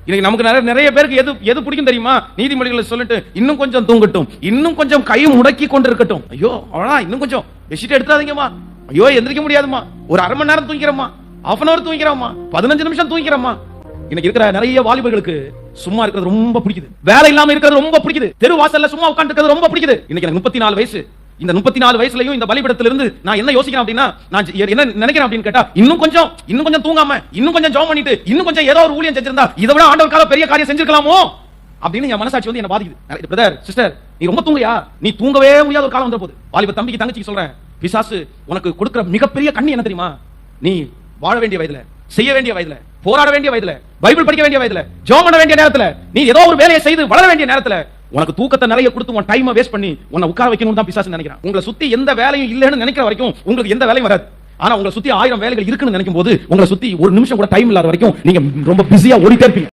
இன்னைக்கு நமக்கு நிறைய பேருக்கு எது பிடிக்கும் தெரியுமா? நீதிமொழிகளை சொல்லிட்டு இன்னும் கொஞ்சம் தூங்கட்டும், இன்னும் கொஞ்சம் கை முடக்கி கொண்டு இருக்கட்டும். ஐயோ அவ்வளவுதான், இன்னும் கொஞ்சம் பெட்ஷீட் எடுத்துறாதீங்கம்மா, ஐயோ எந்திரிக்க முடியாதுமா, ஒரு அரை மணி நேரம் தூங்கிறோமா, half an hour தூங்கிறோமா, 15 நிமிஷம் தூங்கிறோமா. இன்னைக்கு இருக்கிற நிறைய வாலிபர்களுக்கு சும்மா இருக்கிறது ரொம்ப பிடிக்குது, வேலை இல்லாம இருக்கிறது ரொம்ப பிடிக்குது, தெரு வாசல்ல சும்மா உட்கார்ந்து இருக்கிறது ரொம்ப பிடிக்குது. இன்னைக்கு எனக்கு 34 வயசு. இந்த 34 வயசுலயும் இந்த பலிபீடத்திலிருந்து நான் என்ன யோசிக்கிறேன் அப்படின்னா, நான் என்ன நினைக்கிறேன் அப்படின்னு கேட்டா, இன்னும் கொஞ்சம் தூங்காம, இன்னும் கொஞ்சம் ஜெபம் பண்ணிட்டு, இன்னும் கொஞ்சம் ஏதோ ஒரு ஊழியம் செஞ்சிருந்தா இதை விட ஆண்டவருக்காக பெரிய காரியம் செஞ்சிருக்கலாமோ அப்படின்னு என் மனசாட்சி வந்து என்ன பாதிக்குது. பிரதர் சிஸ்டர், நீ ரொம்ப தூங்குறியா? நீ தூங்கவே முடியாத ஒரு காலம் வந்த போது. வாலிப தம்பிக்கு தங்கச்சிக்கு சொல்றேன், பிசாசு உனக்கு கொடுக்கிற மிகப்பெரிய கண்ணி என்ன தெரியுமா? நீ வாழ வேண்டிய வயதுல, செய்ய வேண்டிய வயதுல, போராட வேண்டிய வயதுல, பைபிள் படிக்க வேண்டிய வயதுல, ஜெபம் பண்ண வேண்டிய நேரத்துல, நீ ஏதோ ஒரு வேலையை செய்து வளர வேண்டிய நேரத்துல உனக்கு தூக்கத்தை நிறைய கொடுத்து உன் டைமை வேஸ்ட் பண்ணி உன்னை உட்கார வைக்கணும்னு தான் பிசாசு நினைக்கிறான். உங்களை சுத்தி எந்த வேலையும் இல்லைன்னு நினைக்கிற வரைக்கும் உங்களுக்கு எந்த வேலையும் வராது. ஆனா உங்களை சுத்தி 1000 வேலைகள் இருக்குன்னு நினைக்கும் போது, உங்களை சுத்தி ஒரு நிமிஷம் கூட டைம் இல்லாத வரைக்கும் நீங்க ரொம்ப பிஸியா ஓடிட்டே இருப்பீங்க.